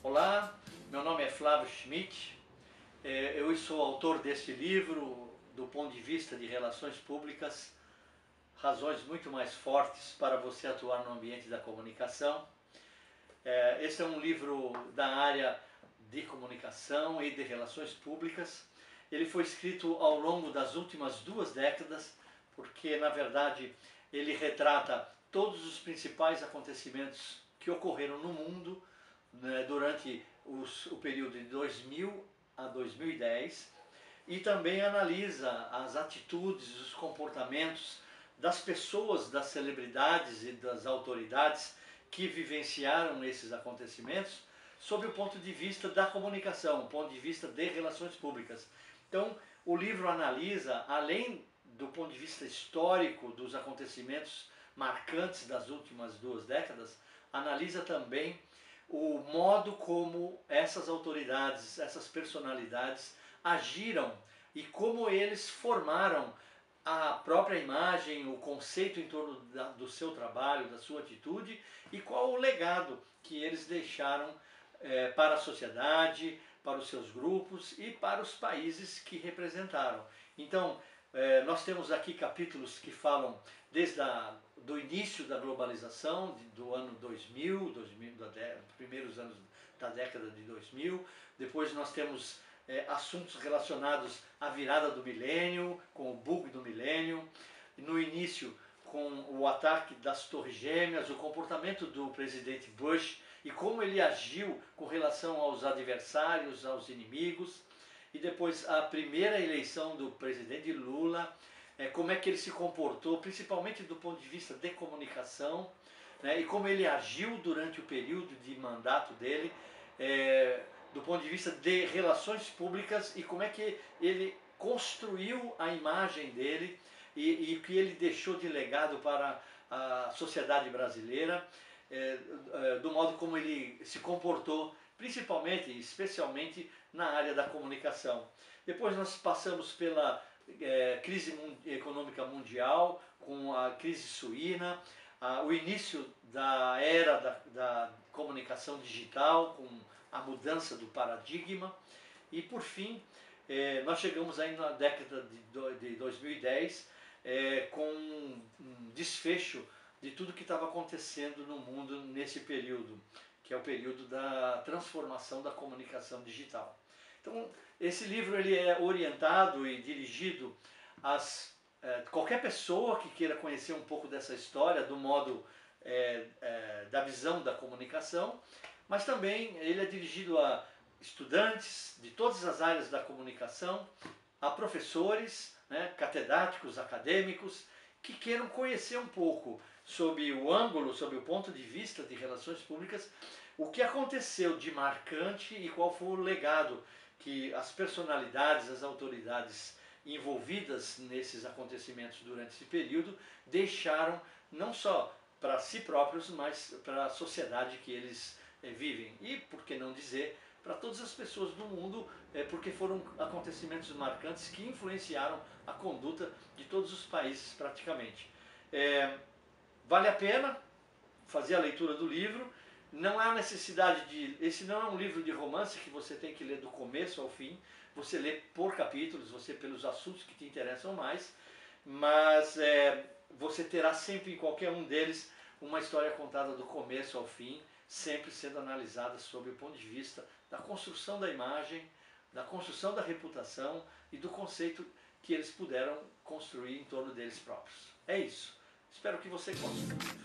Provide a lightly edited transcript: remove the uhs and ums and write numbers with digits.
Olá, meu nome é Flávio Schmidt, eu sou autor deste livro do ponto de vista de relações públicas, razões muito mais fortes para você atuar no ambiente da comunicação. Esse é um livro da área de comunicação e de relações públicas. Ele foi escrito ao longo das últimas 2 décadas, porque na verdade ele retrata todos os principais acontecimentos que ocorreram no mundo durante o período de 2000 a 2010 e também analisa as atitudes, os comportamentos das pessoas, das celebridades e das autoridades que vivenciaram esses acontecimentos sob o ponto de vista da comunicação, o ponto de vista de relações públicas. Então, o livro analisa, além do ponto de vista histórico dos acontecimentos marcantes das últimas 2 décadas, analisa também o modo como essas autoridades, essas personalidades agiram e como eles formaram a própria imagem, o conceito em torno do seu trabalho, da sua atitude e qual o legado que eles deixaram para a sociedade, para os seus grupos e para os países que representaram. Então, nós temos aqui capítulos que falam desde do início da globalização, do ano 2000, primeiros anos da década de 2000. Depois nós temos assuntos relacionados à virada do milênio, com o bug do milênio. No início, com o ataque das Torres Gêmeas, o comportamento do presidente Bush e como ele agiu com relação aos adversários, aos inimigos. E depois a primeira eleição do presidente Lula, como é que ele se comportou, principalmente do ponto de vista de comunicação, e como ele agiu durante o período de mandato dele, do ponto de vista de relações públicas e como é que ele construiu a imagem dele e o que ele deixou de legado para a sociedade brasileira, do modo como ele se comportou, principalmente e especialmente na área da comunicação. Depois nós passamos pela crise econômica mundial, com a crise suína, o início da era da comunicação digital, com a mudança do paradigma e por fim nós chegamos aí na década de 2010 com um desfecho de tudo que estava acontecendo no mundo nesse período, que é o período da transformação da comunicação digital. Então, esse livro ele é orientado e dirigido a qualquer pessoa que queira conhecer um pouco dessa história, do modo da visão da comunicação, mas também ele é dirigido a estudantes de todas as áreas da comunicação, a professores, catedráticos, acadêmicos, que queiram conhecer um pouco sob o ângulo, sob o ponto de vista de relações públicas, o que aconteceu de marcante e qual foi o legado que as personalidades, as autoridades envolvidas nesses acontecimentos durante esse período deixaram não só para si próprios, mas para a sociedade que eles vivem. E, por que não dizer, para todas as pessoas do mundo, porque foram acontecimentos marcantes que influenciaram a conduta de todos os países praticamente. Vale a pena fazer a leitura do livro, não há necessidade esse não é um livro de romance que você tem que ler do começo ao fim, você lê por capítulos, você pelos assuntos que te interessam mais, mas você terá sempre em qualquer um deles uma história contada do começo ao fim, sempre sendo analisada sob o ponto de vista da construção da imagem, da construção da reputação e do conceito que eles puderam construir em torno deles próprios. É isso. Espero que você goste do livro.